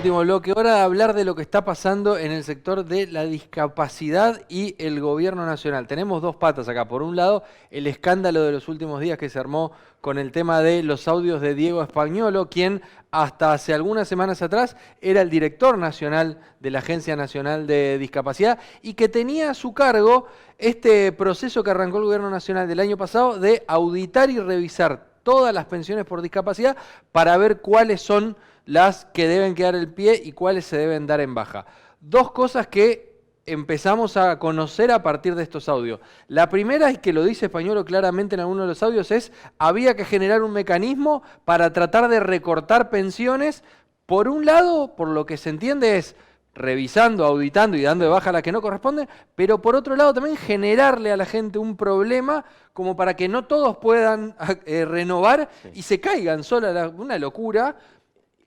último bloque. Hora de hablar de lo que está pasando en el sector de la discapacidad y el gobierno nacional. Tenemos dos patas acá. Por un lado, el escándalo de los últimos días que se armó con el tema de los audios de Diego Espagnolo, quien hasta hace algunas semanas atrás era el director nacional de la Agencia Nacional de Discapacidad y que tenía a su cargo este proceso que arrancó el gobierno nacional del año pasado de auditar y revisar todas las pensiones por discapacidad para ver cuáles son las que deben quedar en pie y cuáles se deben dar en baja. Dos cosas que empezamos a conocer a partir de estos audios. La primera, y que lo dice Espagnolo claramente en alguno de los audios, es había que generar un mecanismo para tratar de recortar pensiones. Por un lado, por lo que se entiende es revisando, auditando y dando de baja a las que no corresponden, pero por otro lado también generarle a la gente un problema como para que no todos puedan renovar y se caigan sola, una locura,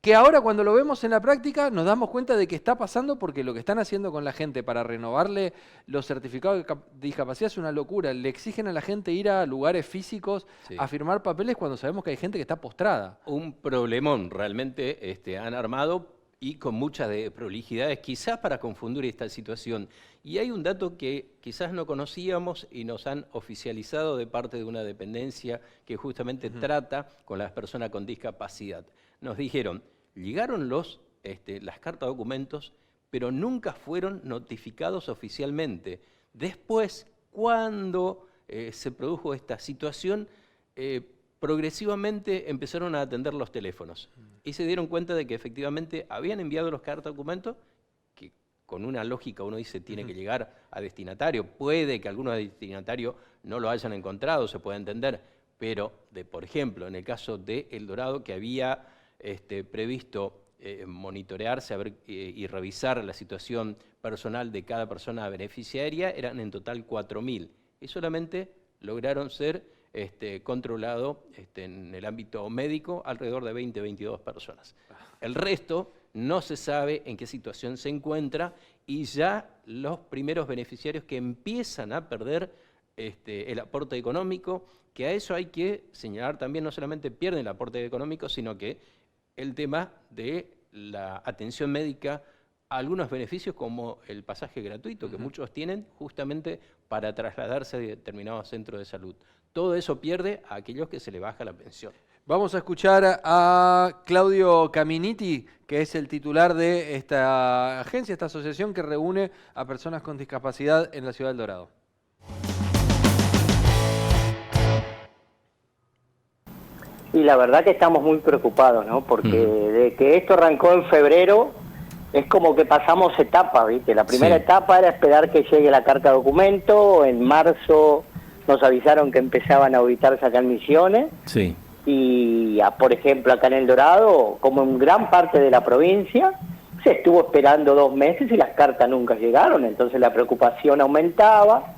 que ahora cuando lo vemos en la práctica nos damos cuenta de que está pasando porque lo que están haciendo con la gente para renovarle los certificados de discapacidad es una locura. Le exigen a la gente ir a lugares físicos a firmar papeles cuando sabemos que hay gente que está postrada. Un problemón realmente han armado y con muchas prolijidades, quizás para confundir esta situación. Y hay un dato que quizás no conocíamos y nos han oficializado de parte de una dependencia que justamente trata con las personas con discapacidad. Nos dijeron, llegaron las cartas documentos, pero nunca fueron notificados oficialmente. Después, cuando se produjo esta situación, progresivamente empezaron a atender los teléfonos y se dieron cuenta de que efectivamente habían enviado los cartas documentos, que con una lógica uno dice tiene que llegar a destinatario. Puede que algunos destinatarios no lo hayan encontrado, se puede entender, pero por ejemplo, en el caso de El Dorado, que había previsto monitorearse y revisar la situación personal de cada persona beneficiaria, eran en total 4.000 y solamente lograron ser controlado en el ámbito médico alrededor de 20-22 personas. El resto no se sabe en qué situación se encuentra y ya los primeros beneficiarios que empiezan a perder el aporte económico, que a eso hay que señalar también, no solamente pierden el aporte económico, sino que el tema de la atención médica, algunos beneficios como el pasaje gratuito que muchos tienen justamente para trasladarse a determinados centros de salud. Todo eso pierde a aquellos que se le baja la pensión. Vamos a escuchar a Claudio Caminiti, que es el titular de esta agencia, esta asociación que reúne a personas con discapacidad en la ciudad del Dorado. Y la verdad que estamos muy preocupados, ¿no? Porque de que esto arrancó en febrero, es como que pasamos etapas, ¿viste? La primera etapa era esperar que llegue la carta documento, en marzo nos avisaron que empezaban a auditarse acá en Misiones, y por ejemplo acá en El Dorado, como en gran parte de la provincia, se estuvo esperando 2 meses y las cartas nunca llegaron, entonces la preocupación aumentaba,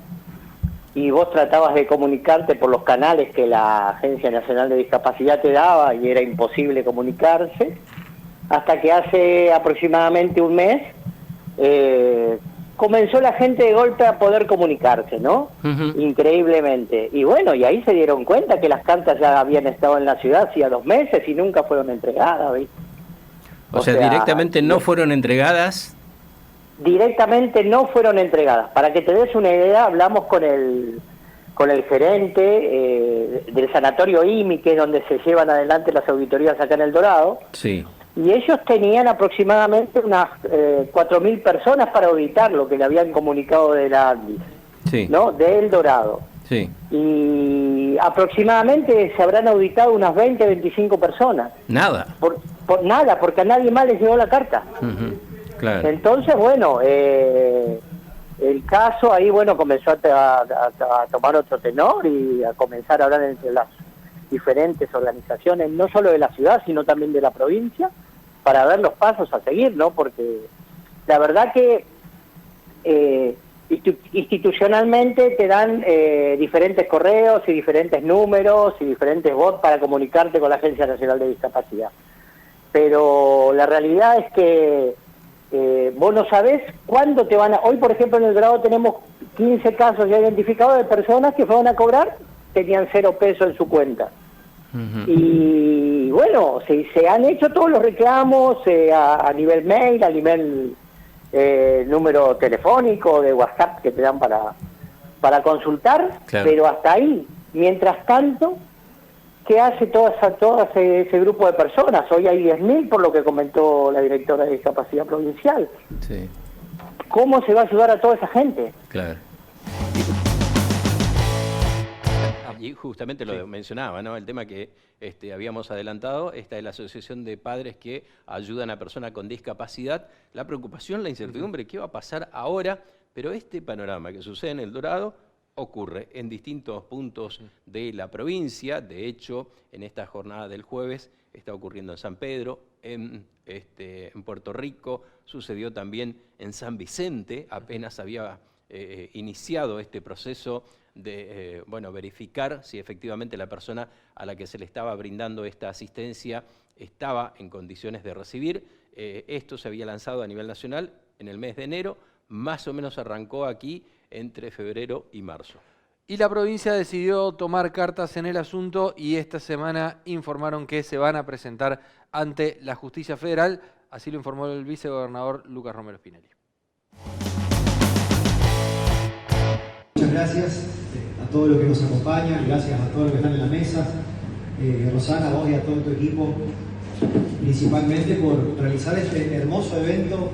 y vos tratabas de comunicarte por los canales que la Agencia Nacional de Discapacidad te daba y era imposible comunicarse, hasta que hace aproximadamente un mes comenzó la gente de golpe a poder comunicarse, ¿no? Increíblemente. Y bueno, y ahí se dieron cuenta que las cartas ya habían estado en la ciudad hacía 2 meses y nunca fueron entregadas, ¿viste? O sea, directamente no fueron entregadas. Directamente no fueron entregadas. Para que te des una idea, hablamos con el gerente del sanatorio IMI, que es donde se llevan adelante las auditorías acá en El Dorado. Sí. Y ellos tenían aproximadamente unas 4.000 personas para auditar lo que le habían comunicado de la ANDIS, ¿no? De El Dorado. Sí. Y aproximadamente se habrán auditado unas 20-25 personas. Nada. Por nada, porque a nadie más les llegó la carta. Claro. Entonces, bueno, el caso ahí, bueno, comenzó a tomar otro tenor y a comenzar a hablar entre las diferentes organizaciones, no solo de la ciudad, sino también de la provincia, para ver los pasos a seguir, ¿no? Porque la verdad que institucionalmente te dan diferentes correos y diferentes números y diferentes bots para comunicarte con la Agencia Nacional de Discapacidad. Pero la realidad es que vos no sabés cuándo te van a... Hoy, por ejemplo, en El Dorado tenemos 15 casos ya identificados de personas que fueron a cobrar, tenían 0 pesos en su cuenta. Y bueno, se han hecho todos los reclamos a nivel mail, a nivel número telefónico, de WhatsApp que te dan para consultar, claro. Pero hasta ahí. Mientras tanto, ¿qué hace todo ese grupo de personas? Hoy hay 10.000, por lo que comentó la directora de Discapacidad Provincial. Sí. ¿Cómo se va a ayudar a toda esa gente? Claro. Y justamente lo mencionaba, ¿no? El tema que habíamos adelantado, esta es la Asociación de Padres que ayudan a personas con discapacidad. La preocupación, la incertidumbre, ¿qué va a pasar ahora? Pero este panorama que sucede en El Dorado ocurre en distintos puntos de la provincia. De hecho, en esta jornada del jueves está ocurriendo en San Pedro, en Puerto Rico, sucedió también en San Vicente, apenas había iniciado este proceso de verificar si efectivamente la persona a la que se le estaba brindando esta asistencia estaba en condiciones de recibir. Esto se había lanzado a nivel nacional en el mes de enero, más o menos arrancó aquí entre febrero y marzo. Y la provincia decidió tomar cartas en el asunto y esta semana informaron que se van a presentar ante la Justicia Federal, así lo informó el vicegobernador Lucas Romero Spinelli. Muchas gracias a todos los que nos acompañan, gracias a todos los que están en la mesa, Rosana, a vos y a todo tu equipo, principalmente por realizar este hermoso evento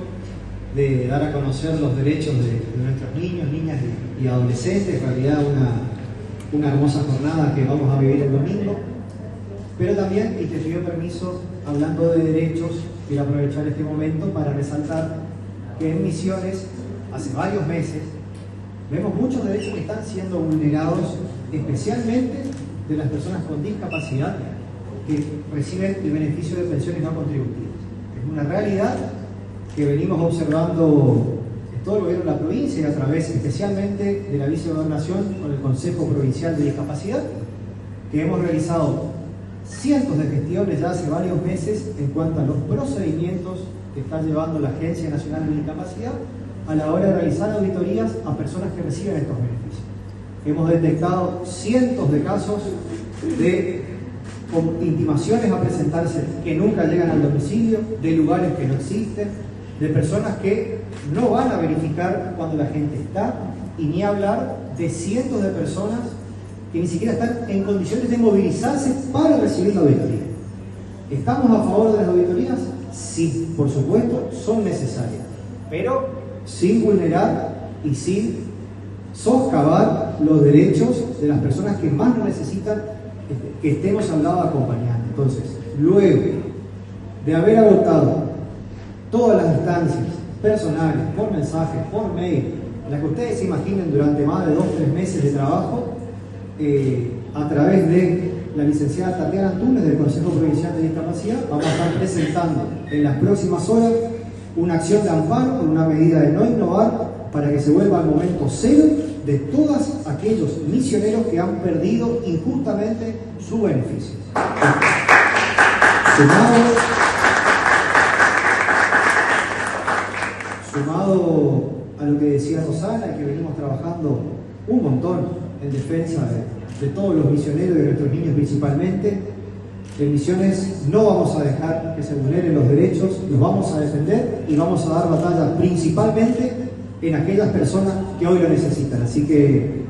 de dar a conocer los derechos de nuestros niños, niñas y adolescentes. En realidad una hermosa jornada que vamos a vivir el domingo. Pero también, y te pido permiso, hablando de derechos, quiero aprovechar este momento para resaltar que en Misiones, hace varios meses, vemos muchos derechos que están siendo vulnerados, especialmente de las personas con discapacidad que reciben el beneficio de pensiones no contributivas. Es una realidad que venimos observando en todo el gobierno de la provincia y a través especialmente de la vicegobernación con el Consejo Provincial de Discapacidad, que hemos realizado cientos de gestiones ya hace varios meses en cuanto a los procedimientos que está llevando la Agencia Nacional de Discapacidad a la hora de realizar auditorías a personas que reciben estos beneficios. Hemos detectado cientos de casos de intimaciones a presentarse que nunca llegan al domicilio, de lugares que no existen, de personas que no van a verificar cuando la gente está, y ni hablar de cientos de personas que ni siquiera están en condiciones de movilizarse para recibir la auditoría. ¿Estamos a favor de las auditorías? Sí, por supuesto, son necesarias, pero sin vulnerar y sin soscavar los derechos de las personas que más lo necesitan, que estemos al lado acompañando. Entonces, luego de haber agotado todas las instancias personales, por mensaje, por mail, las que ustedes se imaginen durante más de 2 o 3 meses de trabajo, a través de la licenciada Tatiana Antunes del Consejo Provincial de Discapacidad, vamos a estar presentando en las próximas horas una acción de amparo con una medida de no innovar para que se vuelva al momento cero de todos aquellos misioneros que han perdido injustamente su beneficio. Sumado a lo que decía Rosana, que venimos trabajando un montón en defensa de todos los misioneros y de nuestros niños principalmente, en Misiones no vamos a dejar que se vulneren los derechos, los vamos a defender y vamos a dar batalla principalmente en aquellas personas que hoy lo necesitan. Así que,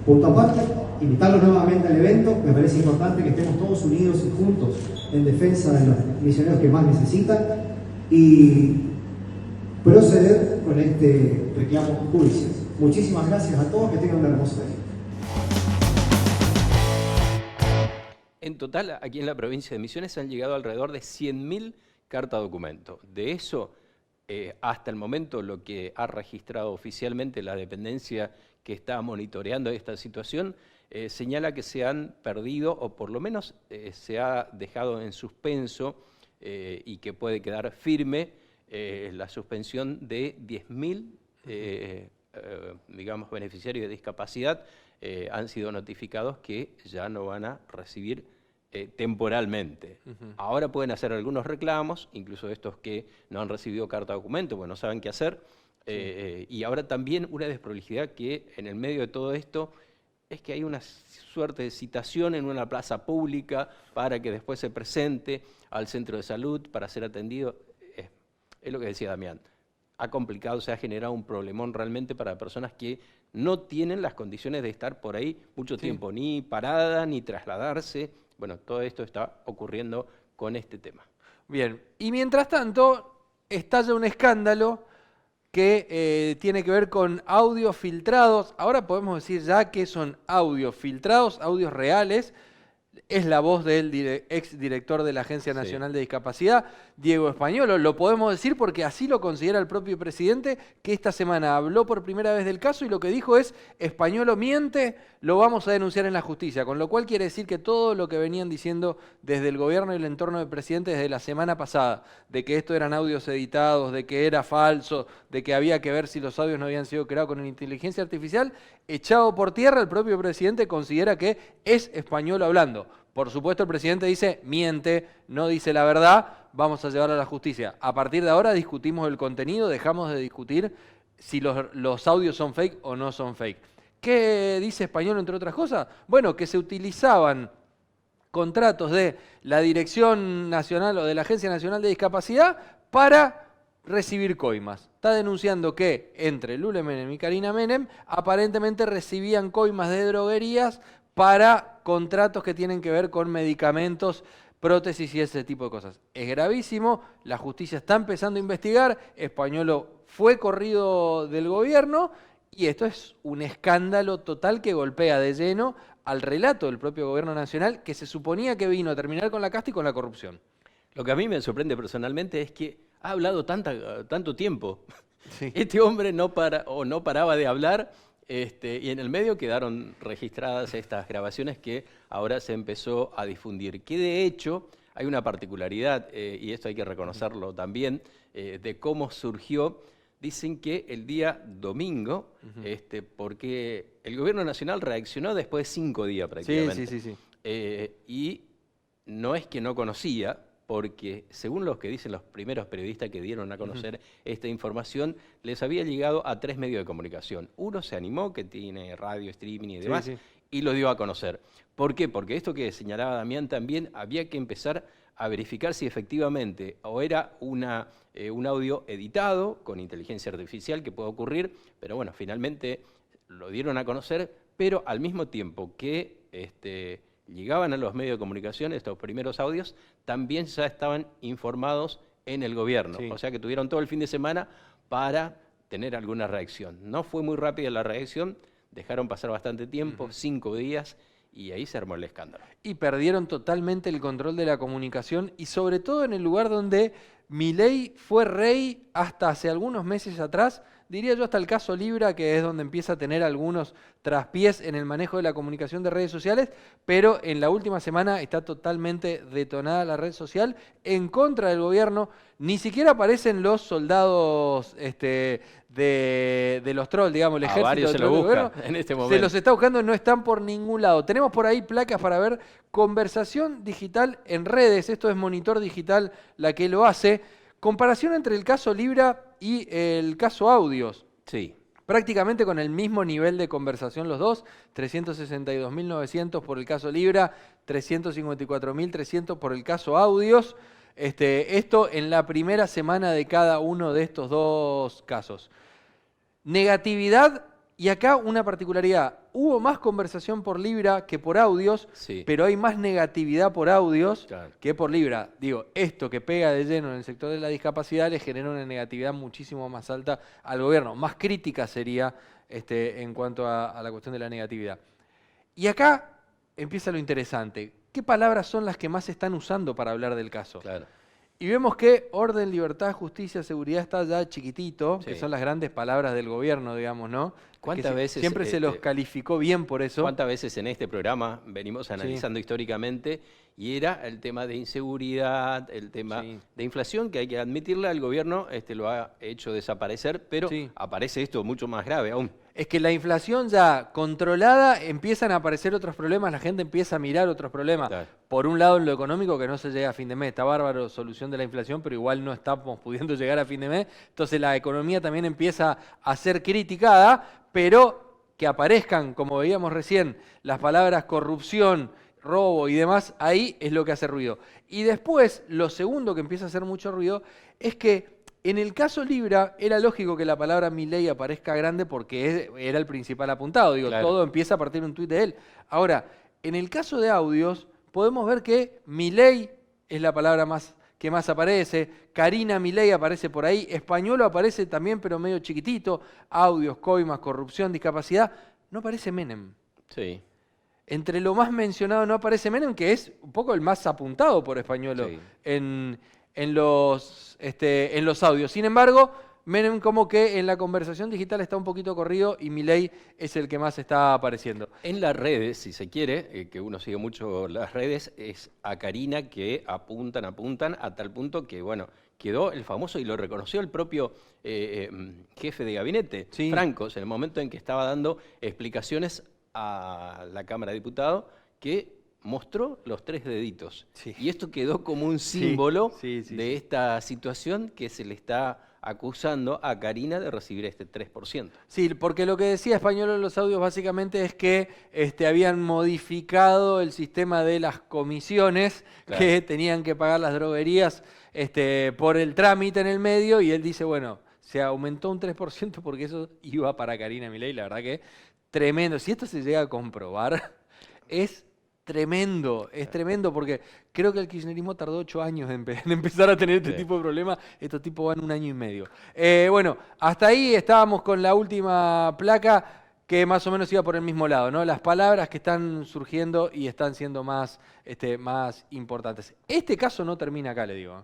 punto aparte, invitarlos nuevamente al evento. Me parece importante que estemos todos unidos y juntos en defensa de los misioneros que más necesitan y proceder con este reclamo judicial. Muchísimas gracias a todos, que tengan un hermoso día. En total, aquí en la provincia de Misiones han llegado alrededor de 100.000 cartas documento. De eso, hasta el momento, lo que ha registrado oficialmente la dependencia que está monitoreando esta situación, señala que se han perdido, o por lo menos se ha dejado en suspenso y que puede quedar firme la suspensión de 10.000 digamos, beneficiarios de discapacidad. Han sido notificados que ya no van a recibir temporalmente. Ahora pueden hacer algunos reclamos, incluso estos que no han recibido carta documento, porque no saben qué hacer. Y ahora también una desprolijidad que en el medio de todo esto es que hay una suerte de citación en una plaza pública para que después se presente al centro de salud para ser atendido. Es lo que decía Damián. Ha complicado, se ha generado un problemón realmente para personas que no tienen las condiciones de estar por ahí mucho tiempo, ni parada, ni trasladarse. Bueno, todo esto está ocurriendo con este tema. Bien, y mientras tanto estalla un escándalo que tiene que ver con audios filtrados. Ahora podemos decir ya que son audios filtrados, audios reales. Es la voz del exdirector de la Agencia Nacional de Discapacidad, Diego Españolo. Lo podemos decir porque así lo considera el propio presidente, que esta semana habló por primera vez del caso y lo que dijo es: Españolo miente, lo vamos a denunciar en la justicia. Con lo cual quiere decir que todo lo que venían diciendo desde el gobierno y el entorno del presidente desde la semana pasada, de que esto eran audios editados, de que era falso, de que había que ver si los audios no habían sido creados con inteligencia artificial, echado por tierra. El propio presidente considera que es Españolo hablando. Por supuesto, el presidente dice, miente, no dice la verdad, vamos a llevarlo a la justicia. A partir de ahora discutimos el contenido, dejamos de discutir si los audios son fake o no son fake. ¿Qué dice Españolo, entre otras cosas? Bueno, que se utilizaban contratos de la Dirección Nacional o de la Agencia Nacional de Discapacidad para recibir coimas. Está denunciando que entre Lula Menem y Karina Menem aparentemente recibían coimas de droguerías para contratos que tienen que ver con medicamentos, prótesis y ese tipo de cosas. Es gravísimo, la justicia está empezando a investigar, Españolo fue corrido del gobierno y esto es un escándalo total que golpea de lleno al relato del propio gobierno nacional, que se suponía que vino a terminar con la casta y con la corrupción. Lo que a mí me sorprende personalmente es que ha hablado tanto tiempo. Sí. Este hombre no paraba de hablar. Y en el medio quedaron registradas estas grabaciones que ahora se empezó a difundir. Que de hecho hay una particularidad, y esto hay que reconocerlo también, de cómo surgió. Dicen que el día domingo, porque el gobierno nacional reaccionó después de 5 días prácticamente. Sí. Y no es que no conocía, porque según los que dicen los primeros periodistas que dieron a conocer esta información, les había llegado a 3 medios de comunicación. Uno se animó, que tiene radio, streaming y demás, y lo dio a conocer. ¿Por qué? Porque esto que señalaba Damián también, había que empezar a verificar si efectivamente o era un audio editado con inteligencia artificial, que puede ocurrir, pero bueno, finalmente lo dieron a conocer, pero al mismo tiempo que llegaban a los medios de comunicación estos primeros audios, también ya estaban informados en el gobierno. O sea que tuvieron todo el fin de semana para tener alguna reacción. No fue muy rápida la reacción, dejaron pasar bastante tiempo, 5 días, y ahí se armó el escándalo. Y perdieron totalmente el control de la comunicación y sobre todo en el lugar donde Milei fue rey hasta hace algunos meses atrás, diría yo hasta el caso Libra, que es donde empieza a tener algunos traspiés en el manejo de la comunicación de redes sociales, pero en la última semana está totalmente detonada la red social en contra del gobierno. Ni siquiera aparecen los soldados de los trolls, digamos, el ejército. Varios se lo buscan en este momento. Se los está buscando, no están por ningún lado. Tenemos por ahí placas para ver conversación digital en redes. Esto es Monitor Digital la que lo hace. Comparación entre el caso Libra y el caso Audios. Sí. Prácticamente con el mismo nivel de conversación los dos, 362.900 por el caso Libra, 354.300 por el caso Audios. Esto en la primera semana de cada uno de estos dos casos. Negatividad, y acá una particularidad, hubo más conversación por Libra que por Audios, pero hay más negatividad por Audios que por Libra. Digo, esto que pega de lleno en el sector de la discapacidad le genera una negatividad muchísimo más alta al gobierno, más crítica sería en cuanto a la cuestión de la negatividad. Y acá empieza lo interesante. ¿Qué palabras son las que más se están usando para hablar del caso? Claro. Y vemos que orden, libertad, justicia, seguridad está ya chiquitito, que son las grandes palabras del gobierno, digamos, ¿no? ¿Cuántas veces siempre se los calificó bien por eso? ¿Cuántas veces en este programa venimos analizando históricamente y era el tema de inseguridad, el tema de inflación, que hay que admitirla, el gobierno lo ha hecho desaparecer, pero aparece esto mucho más grave aún. Es que la inflación ya controlada, empiezan a aparecer otros problemas, la gente empieza a mirar otros problemas. Claro. Por un lado en lo económico, que no se llega a fin de mes, está bárbaro solución de la inflación, pero igual no estamos pudiendo llegar a fin de mes. Entonces la economía también empieza a ser criticada, pero que aparezcan, como veíamos recién, las palabras corrupción, robo y demás, ahí es lo que hace ruido. Y después, lo segundo que empieza a hacer mucho ruido, es que en el caso Libra era lógico que la palabra Milei aparezca grande porque era el principal apuntado. Digo, Claro. todo empieza a partir de un tuit de él. Ahora, en el caso de audios, podemos ver que Milei es la palabra que más aparece, Karina Milei aparece por ahí, Españolo aparece también, pero medio chiquitito, audios, coimas, corrupción, discapacidad, no aparece Menem. Sí. Entre lo más mencionado no aparece Menem, que es un poco el más apuntado por Españolo Sí. en los audios. Sin embargo, Menem como que en la conversación digital está un poquito corrido y Milei es el que más está apareciendo. En las redes, si se quiere, que uno sigue mucho las redes, es a Karina que apuntan a tal punto que, bueno, quedó el famoso, y lo reconoció el propio jefe de gabinete, Sí. Francos, en el momento en que estaba dando explicaciones a la Cámara de Diputados, que mostró los 3 deditos. Sí. Y esto quedó como un símbolo sí, de esta situación que se le está acusando a Karina de recibir este 3%. Sí, porque lo que decía Españolo en los audios básicamente es que habían modificado el sistema de las comisiones Claro. que tenían que pagar las droguerías por el trámite en el medio, y él dice, bueno, se aumentó un 3% porque eso iba para Karina Milei. La verdad que tremendo. Si esto se llega a comprobar, es tremendo porque creo que el kirchnerismo tardó 8 años en empezar a tener este Sí. tipo de problemas. Estos tipos van 1 año y medio. Bueno, hasta ahí estábamos con la última placa que más o menos iba por el mismo lado, ¿no? Las palabras que están surgiendo y están siendo más importantes. Este caso no termina acá, le digo.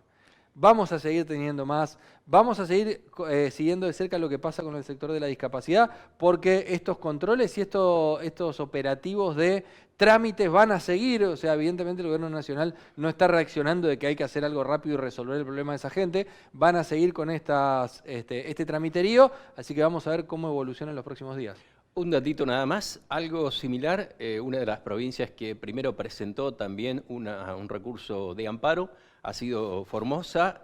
Vamos a seguir teniendo más, vamos a seguir siguiendo de cerca lo que pasa con el sector de la discapacidad, porque estos controles y estos operativos de trámites van a seguir. O sea, evidentemente el gobierno nacional no está reaccionando de que hay que hacer algo rápido y resolver el problema de esa gente. Van a seguir con este tramiterío, así que vamos a ver cómo evoluciona en los próximos días. Un datito nada más, algo similar, una de las provincias que primero presentó también un recurso de amparo ha sido Formosa.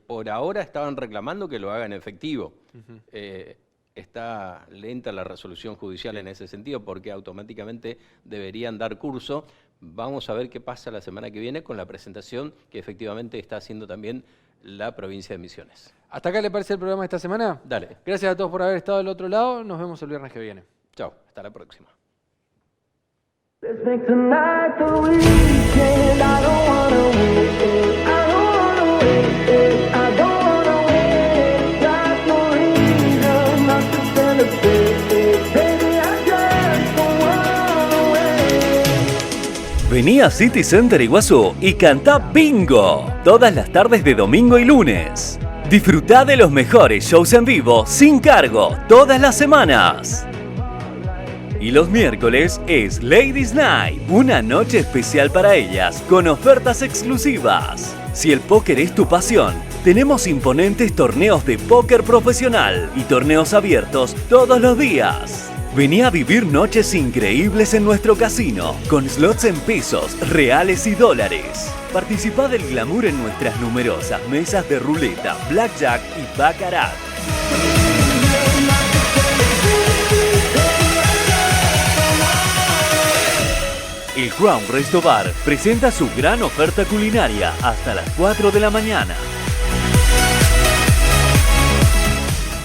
Por ahora estaban reclamando que lo hagan efectivo. Está lenta la resolución judicial en ese sentido porque automáticamente deberían dar curso. Vamos a ver qué pasa la semana que viene con la presentación que efectivamente está haciendo también la provincia de Misiones. ¿Hasta acá le parece el programa de esta semana? Dale, Gracias a todos por haber estado del otro lado. Nos vemos el viernes que viene. chao, hasta la próxima. Let's make tonight the weekend. I don't wanna wait. I don't wanna wait. I don't wanna wait. Got no reason not to celebrate. Baby, I just don't wanna wait. Vení a City Center Iguazú y cantá bingo todas las tardes de domingo y lunes. Disfrutá de los mejores shows en vivo sin cargo todas las semanas. Y los miércoles es Ladies Night, una noche especial para ellas con ofertas exclusivas. Si el póker es tu pasión, tenemos imponentes torneos de póker profesional y torneos abiertos todos los días. Vení a vivir noches increíbles en nuestro casino, con slots en pesos, reales y dólares. Participá del glamour en nuestras numerosas mesas de ruleta, blackjack y baccarat. El Crown Resto Bar presenta su gran oferta culinaria hasta las 4 de la mañana.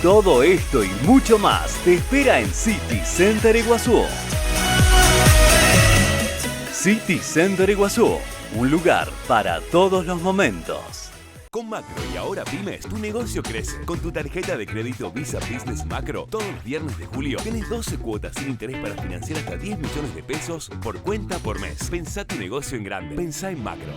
Todo esto y mucho más te espera en City Center Iguazú. City Center Iguazú, un lugar para todos los momentos. Con Macro y ahora Pymes, tu negocio crece. Con tu tarjeta de crédito Visa Business Macro, todos los viernes de julio tenés 12 cuotas sin interés para financiar hasta 10 millones de pesos por cuenta por mes. Pensá tu negocio en grande. Pensá en Macro.